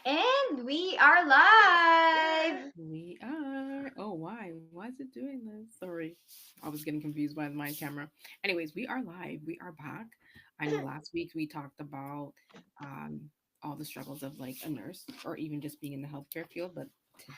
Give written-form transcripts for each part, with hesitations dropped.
And we are live. We are. Oh, why? Why is it doing this? Sorry. I was getting confused by my camera. Anyways, we are live. We are back. I know last week we talked about all the struggles of like a nurse or even just being in the healthcare field, but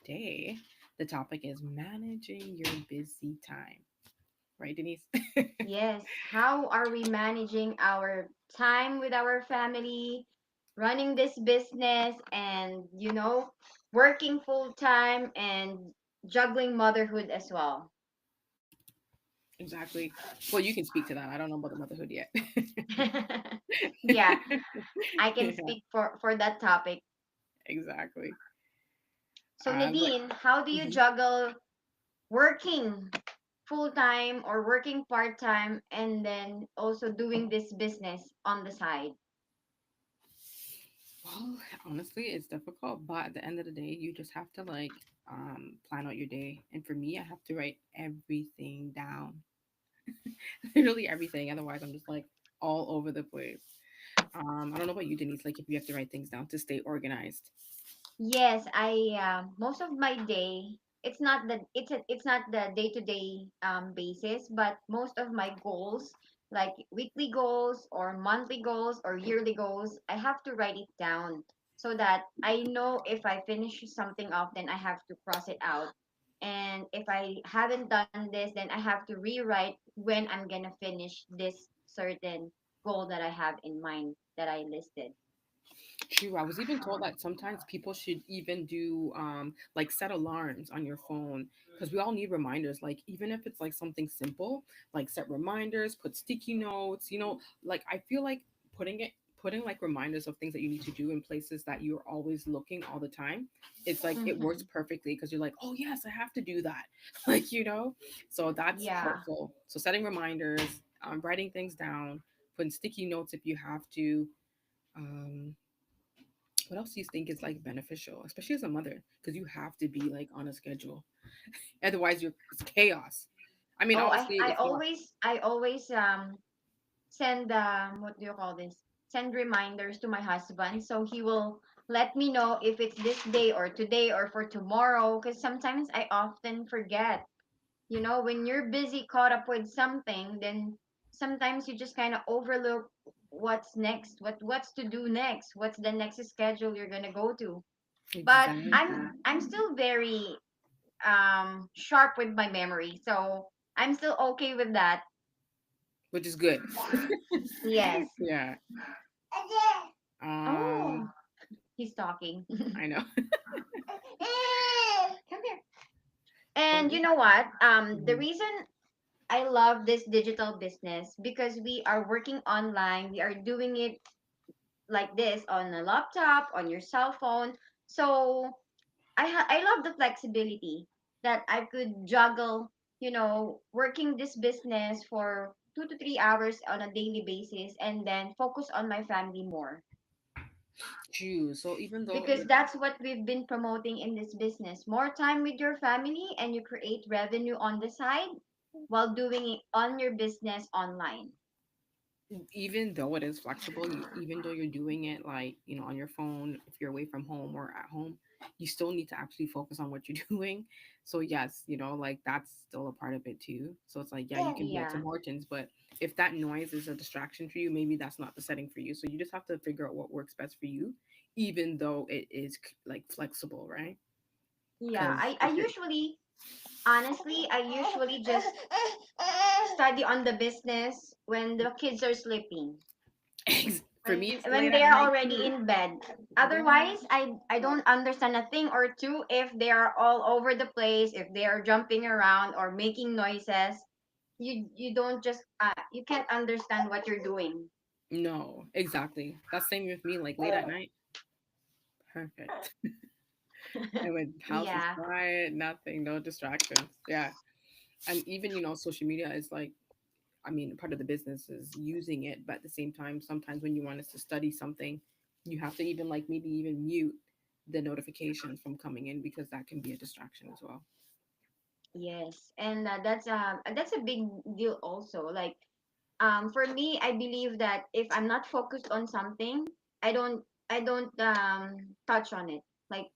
today the topic is managing your busy time. Right, Denise? Yes, how are we managing our time with our family, running this business, and, working full time and juggling motherhood as well? Exactly. Well, you can speak to that. I don't know about the motherhood yet. Yeah, I can Yeah, speak for that topic. exactly. So, Right. Nadine, how do you Mhm. juggle working full time or working part time and then also doing this business on the side? Well, honestly, it's difficult, but at the end of the day, you just have to like plan out your day. And for me, I have to write everything down. Literally everything. Otherwise, I'm just like all over the place. I don't know about you, Denise, like if you have to write things down to stay organized. Yes, I most of my day it's not the day to day basis, but most of my goals, like weekly goals or monthly goals or yearly goals, I have to write it down so that I know if I finish something off, then I have to cross it out. And if I haven't done this, then I have to rewrite when I'm gonna finish this certain goal that I have in mind that I listed. True. I was even told that sometimes people should even do like set alarms on your phone because we all need reminders. Like even if it's like something simple, like set reminders, put sticky notes, like I feel like putting like reminders of things that you need to do in places that you're always looking all the time. It's like it works Hmm. perfectly because you're like, "Oh, yes, I have to do that." Like. So that's Yeah. helpful. So setting reminders, writing things down, putting sticky notes if you have to. Um what else do you think is like beneficial, especially as a mother? Because you have to be like on a schedule. Otherwise, it's chaos. I mean, Oh, obviously, it's not. I always send what do you call this? Send reminders to my husband so he will let me know if it's this day or today or for tomorrow because sometimes I often forget. When you're busy caught up with something, then sometimes you just kind of overlook what's next, what's to do next, what's the next schedule you're going to go to. But Exactly. I'm still very sharp with my memory. So I'm still okay with that. Which is good. Yes. Yeah. Oh, Um, he's talking. I know. Come here. But And you yeah. know what? The Mhm. reason I love this digital business because we are working online. We are doing it like this on a laptop, on your cell phone. So I love the flexibility that I could juggle, working this business for 2 to 3 hours on a daily basis and then focus on my family more. True. So even though Because that's what we've been promoting in this business. More time with your family and you create revenue on the side while doing it on your business online. it is flexible, even though you're doing it like on your phone, if you're away from home or at home, you still need to actually focus on what you're doing. So yes, like that's still a part of it too. So it's like, yeah, you can be at Yeah. Tim Hortons, but if that noise is a distraction for you, maybe that's not the setting for you. So you just have to figure out what works best for you, even though it is like flexible, right? Yeah. Because I if you're usually, honestly, I usually just study on the business when the kids are sleeping. for when me, it's when late they at are night already too. in bed. Yeah. Otherwise, I don't understand a thing or two if they are all over the place, if they are jumping around or making noises. You don't just you can't understand what you're doing. No, exactly. That's same with me. Like late at night, perfect. And when house is Yeah. quiet, nothing, no distractions. Yeah. And even, social media is like, I mean, part of the business is using it, but at the same time, sometimes when you want us to study something, you have to even like maybe even mute the notifications from coming in because that can be a distraction as well. Yes, and that's a big deal also. Like for me, I believe that if I'm not focused on something, I don't I don't touch on it. Like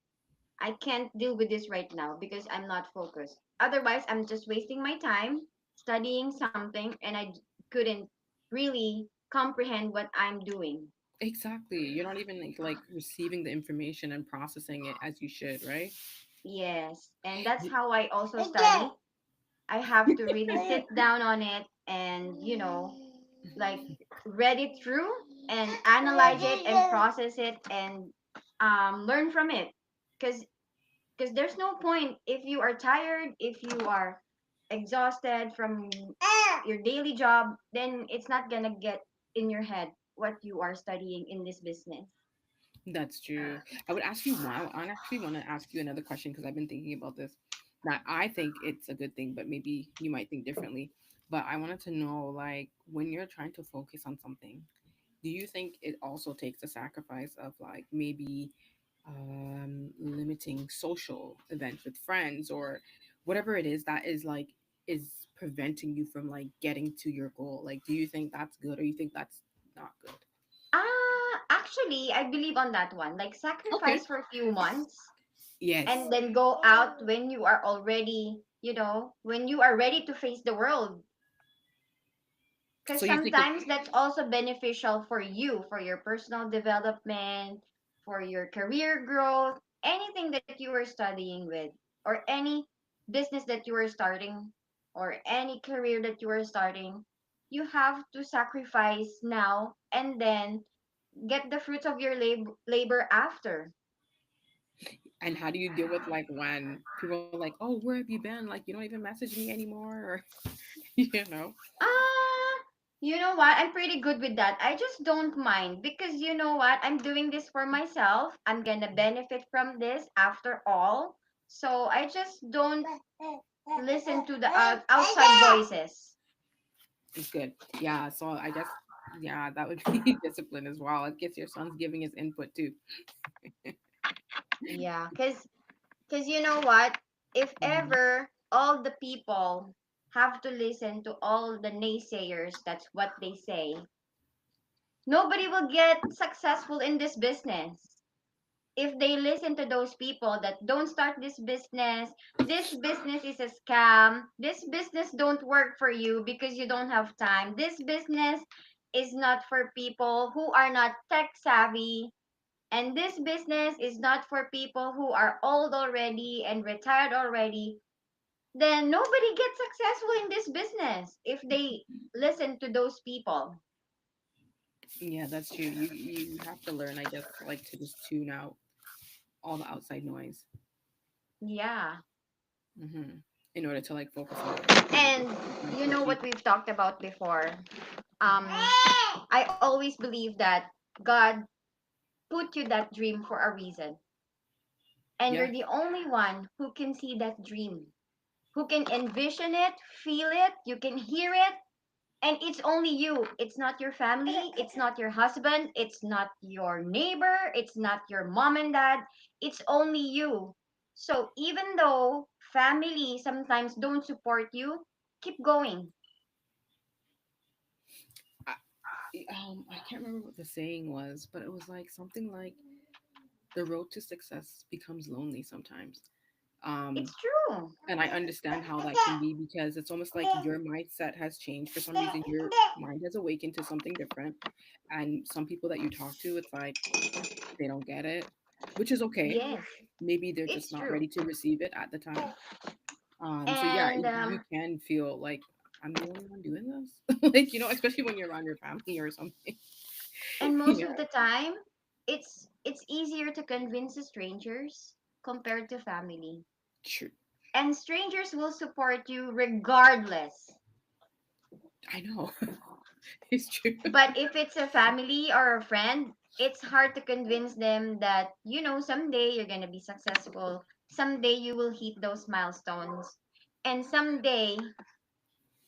I can't deal with this right now because I'm not focused. Otherwise, I'm just wasting my time studying something and couldn't really comprehend what I'm doing. Exactly. You're not even like receiving the information and processing it as you should, right? Yes, and that's You- how I also study. I have to really sit down on it and, like read it through and analyze it and process it and learn from it. Because there's no point if you are tired, if you are exhausted from your daily job, then it's not gonna get in your head what you are studying in this business. That's true. I would ask you one. I actually want to ask you another question because I've been thinking about this. That I think it's a good thing, but maybe you might think differently. But I wanted to know, like, when you're trying to focus on something, do you think it also takes a sacrifice of like maybe limiting social events with friends or whatever it is that is like is preventing you from like getting to your goal? Like, do you think that's good or you think that's not good? Actually, I believe on that one. Like Okay. sacrifice for a few months Yes. and then go out when you are already, when you are ready to face the world. Because So you think it's sometimes that's also beneficial for you, for your personal development, for your career growth, anything that you are studying with, or any business that you are starting, or any career that you are starting. You have to sacrifice now and then get the fruits of your labor after. and how do you deal with like when people are like, "Oh, where have you been? Like, you don't even message me anymore," or you know? You know what? I'm pretty good with that. I just don't mind because you know what? I'm doing this for myself. I'm gonna benefit from this after all. So I just don't listen to the outside voices. It's good. Yeah. So I guess yeah, that would be discipline as well. I guess your son's giving his input too. Yeah, cause you know what? If Mhm. ever all the people have to listen to all the naysayers, that's what they say. Nobody will get successful in this business. If they listen to those people that don't start this business is a scam, this business don't work for you because you don't have time, this business is not for people who are not tech savvy, and this business is not for people who are old already and retired already, then nobody gets successful in this business if they listen to those people. Yeah, that's true. You have to learn, I guess, like to just tune out all the outside noise, Yeah. hmm in order to like focus on And what you're trying you to know achieve. what we've talked about before. I always believe that God put you that dream for a reason. And Yeah, you're the only one who can see that dream, who can envision it, feel it, you can hear it. And it's only you. It's not your family. It's not your husband. It's not your neighbor. It's not your mom and dad. It's only you. So even though family sometimes don't support you, keep going. I can't remember what the saying was, but it was like something like the road to success becomes lonely sometimes. Um, It's true. and I understand how that can be because it's almost like your mindset has changed for some reason. Your mind has awakened to something different, and some people that you talk to, it's like they don't get it, which is okay. Yes, Maybe they're just it's not true. ready to receive it at the time. So yeah, And you can feel like I'm the only one doing this, like especially when you're around your family or something. most you of know, the time, it's easier to convince the strangers compared to family. True. And strangers will support you regardless. I know. It's true. But if it's a family or a friend, it's hard to convince them that, someday you're going to be successful. Someday you will hit those milestones. And someday,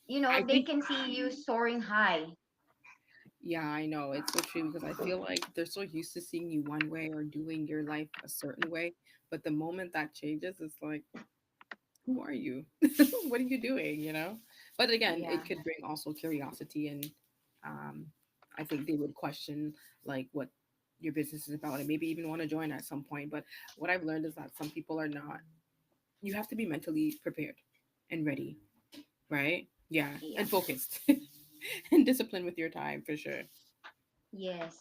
I they think can see you soaring high. Yeah, I know. It's so true because I feel like they're so used to seeing you one way or doing your life a certain way. But the moment that changes, it's like, who are you? What are you doing? But again, Yeah. it could bring also curiosity and um, I think they would question like your business is about and maybe even want to join at some point. But what I've learned is that some people are not. You have to be mentally prepared and ready, right? Yeah, Yeah. and focused and disciplined with your time for sure. Yes. Mhm.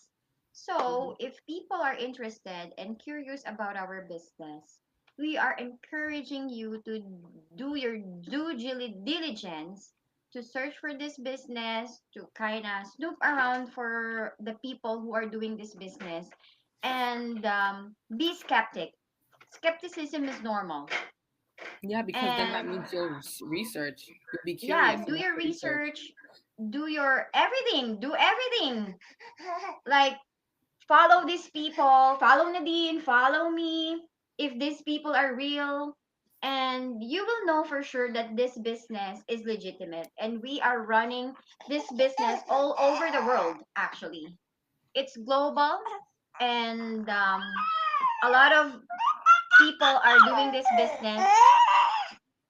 So, if people are interested and curious about our business, we are encouraging you to do your diligence to search for this business, to kind of snoop around for the people who are doing this business, and be skeptic. Skepticism is normal. Yeah, because then that And means you'll research. You'll be yeah, curious do enough your to research. research, do your everything, do everything. Like, follow these people, follow Nadine, follow me, if these people are real. And you will know for sure that this business is legitimate. And we are running this business all over the world, actually. It's global, and a lot of people are doing this business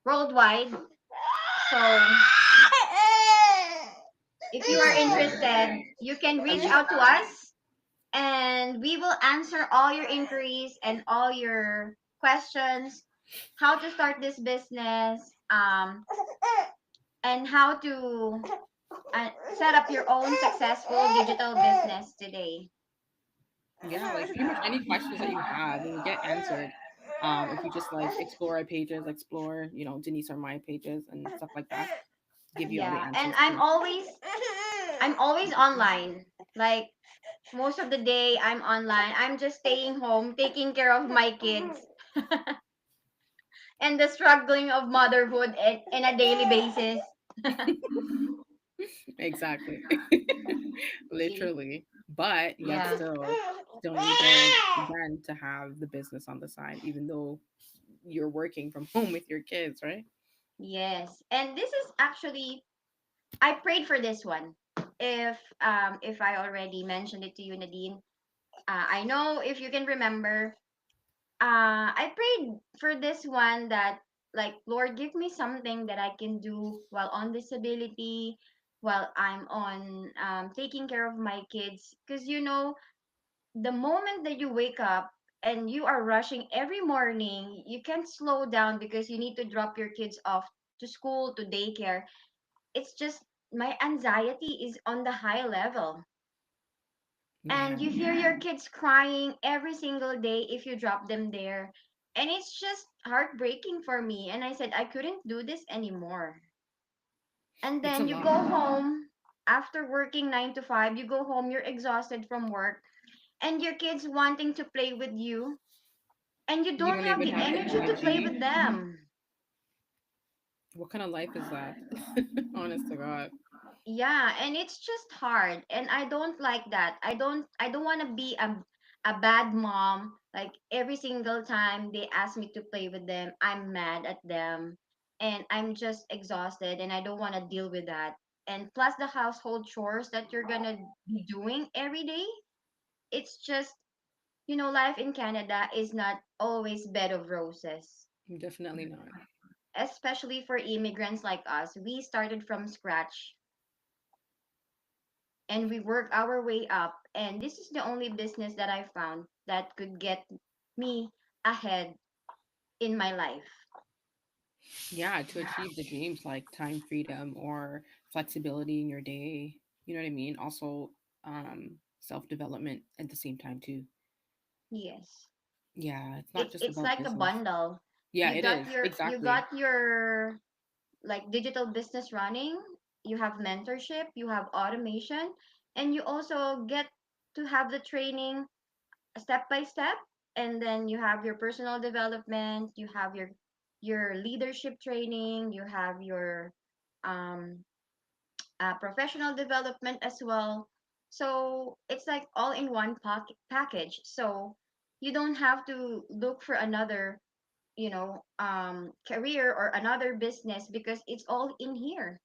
worldwide. So, if you Which are is good. interested, you can At reach least out to us, and we will answer all your inquiries and all your questions, how to start this business, and how to set up your own successful digital business today. yeah, like pretty much any questions that you have will get answered. If you just like explore our pages, explore, Denise or my pages and stuff like that, give you all the Yeah, and answers too. I'm always online. Like, most of the day I'm online. I'm just staying home, taking care of my kids, and the struggling of motherhood in a daily basis. Exactly. See? Literally. But yet Yeah. still needed then to have the business on the side, even though you're working from home with your kids, right? Yes. And this is actually, I prayed for this one. If I already mentioned it to you, Nadine, I know if you can remember, I prayed for this one that, like, Lord, give me something that I can do while on disability, while I'm on taking care of my kids. Because, the moment that you wake up and you are rushing every morning, you can't slow down because you need to drop your kids off to school, to daycare. It's just, my anxiety is on the high level. Yeah. And you hear your kids crying every single day if you drop them there. And it's just heartbreaking for me. And I said, I couldn't do this anymore. And It's a then you lot. go home after working 9 to 5, you go home, you're exhausted from work, and your kids wanting to play with you, and you You don't don't have even the have the energy to play energy. with them. What kind of life is that? Honest to God. Yeah, and it's just hard, and I don't like that. I don't want to be a bad mom. Like, every single time they ask me to play with them, I'm mad at them, and I'm just exhausted, and I don't want to deal with that. And plus the household chores that you're gonna be doing every day, it's just, life in Canada is not always bed of roses, Definitely not. especially for immigrants like us. We started from scratch, and we work our way up. And this is the only business that I found that could get me ahead in my life. Yeah, to achieve the dreams like time freedom or flexibility in your day. You know what I mean? Also, self development at the same time too. Yes. Yeah, it's not just It's about like a business. bundle. Yeah, You it got is. your you Exactly. got your like digital business running, you have mentorship, you have automation, and you also get to have the training step by step. And then you have your personal development, you have your leadership training, you have your um professional development as well. So it's like all in one package. So you don't have to look for another, career or another business, because it's all in here.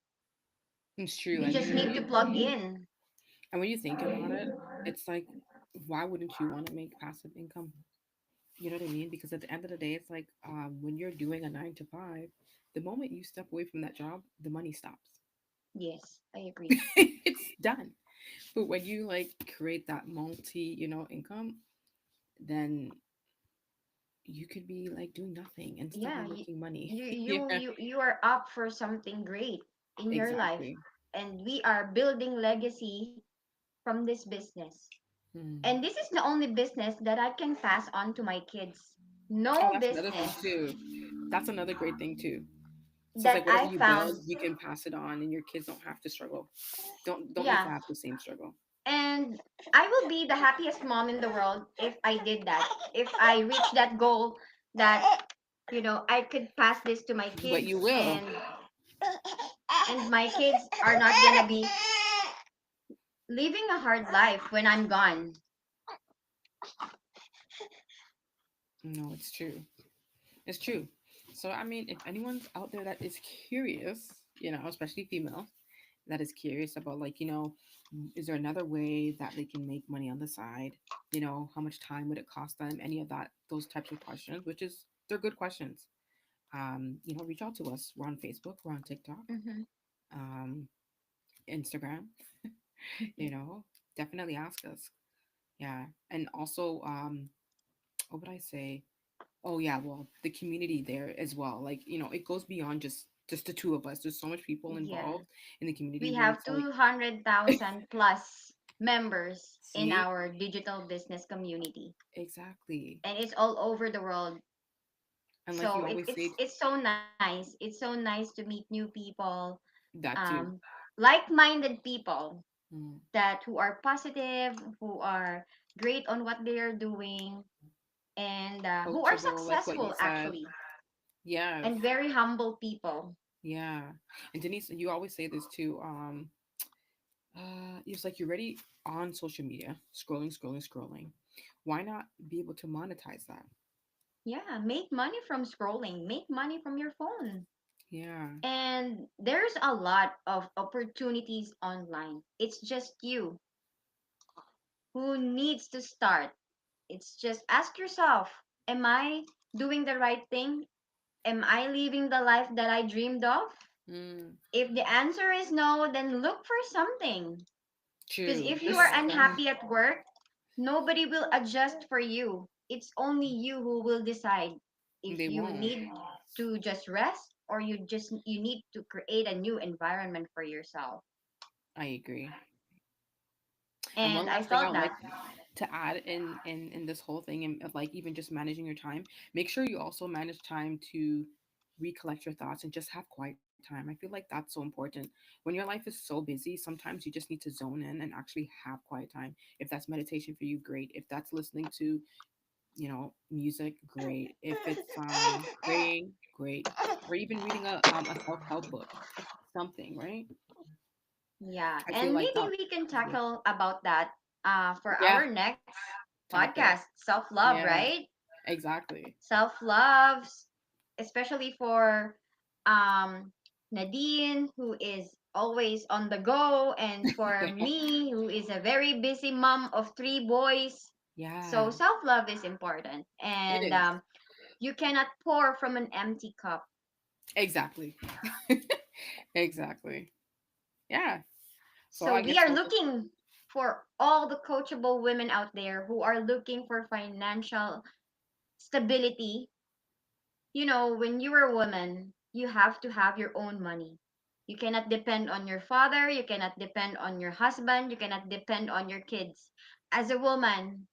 It's true. You just need to plug in. And when you think about it, it's like, why wouldn't you want to make passive income? You know what I mean? Because at the end of the day, it's like when you're doing a 9 to 5, the moment you step away from that job, the money stops. Yes, I agree. It's done. But when you like create that multi, income, then you could be like doing nothing and still be Yeah, making money. you Yeah, you you you are up for something great in your life, exactly. and we are building legacy from this business. Hmm. And this is the only business that I can pass on to my kids. Oh, No that's another thing business too. That's another great thing too. So it's that like whatever I you found. build, you can pass it on, and your kids don't have to struggle. Don't need to Yeah, have the same struggle. and I will be the happiest mom in the world if I did that. If I reach that goal that I could pass this to my But kids, you will. and my kids are not gonna be living a hard life when I'm gone. No, it's true. It's true. So I mean, if anyone's out there that is curious, especially females, that is curious about like, is there another way that they can make money on the side? How much time would it cost them? Any of that, those types of questions, which is they're good questions. Reach out to us. We're on Facebook, we're on TikTok, Hmm. um, Instagram, you know, definitely ask us. Yeah. And also, what would I say? Oh yeah, well, the community there as well. Like, it goes beyond just the two of us. There's so much people Yeah, involved in the community we where have it's like, 200,000 plus members in see, our digital business community, exactly. and it's all over the world. And like So you always say, it's so nice. It's so nice to meet new people, that too. like-minded people Mm, that who are positive, who are great on what they are doing, and who are coachable, like what you successful said. actually, Yes. and very humble people. Yeah. And Denise, you always say this too. It's like you're already on social media, scrolling, scrolling, scrolling. Why not be able to monetize that? Yeah, make money from scrolling, make money from your phone. Yeah. And there's a lot of opportunities online. It's just you who needs to start. It's just ask yourself, am I doing the right thing? Am I living the life that I dreamed of? Mm, If the answer is no, then look for something. Because true. if you are There's so many. unhappy at work, nobody will adjust for you. It's only you who will decide if They you won't. need to just rest, or you need to create a new environment for yourself. I agree. And one And I last thing I felt would like that. to add in this whole thing and of like even just managing your time, make sure you also manage time to recollect your thoughts and just have quiet time. I feel like that's so important. When your life is so busy, sometimes you just need to zone in and actually have quiet time. If that's meditation for you, great. If that's listening to, music, great. If it's praying, great. Or even reading a self-help book, something, right? Yeah, I feel and like maybe that we can is good. tackle about that for Yeah, our next topic. podcast. Self love, Yeah, right? exactly. Self love, especially for um, Nadine, who is always on the go, and for me, who is a very busy mom of three boys. So Yeah, self love is important, it and is. you cannot pour from an empty cup. Exactly. Exactly. Yeah. So So I we guess are we'll just looking for all the coachable women out there who are looking for financial stability. When you're a woman, you have to have your own money. You cannot depend on your father, you cannot depend on your husband, you cannot depend on your kids. As a woman,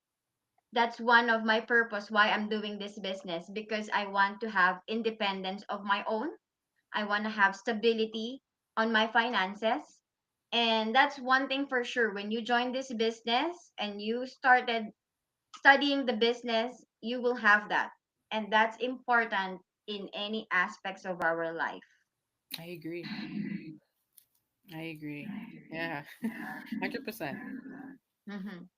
that's one of my purpose why I'm doing this business, because I want to have independence of my own. I want to have stability on my finances. And that's one thing for sure. When you join this business and you started studying the business, you will have that. And that's important in any aspects of our life. I agree. I agree. Yeah. 100%. Mhm.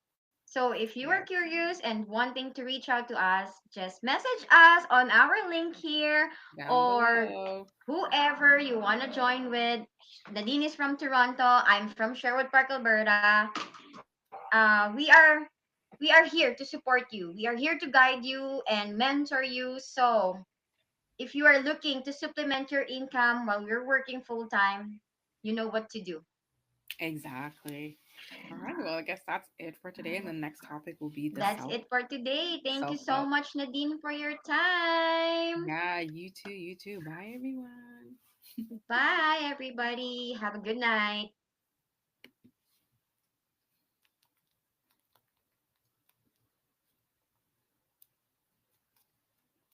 So if you are Yes. curious and wanting to reach out to us, just message us on our link here, Down or below. whoever you want to join with. Nadine is from Toronto. I'm from Sherwood Park, Alberta. We are here to support you. We are here to guide you and mentor you. So if you are looking to supplement your income while you're working full time, you know what to do. Exactly. All right. Well, I guess that's it for today. And the next topic will be the That's it for today. Thank you self so love. much, Nadine, for your time. Yeah, you too. You too. Bye, everyone. Bye, everybody. Have a good night.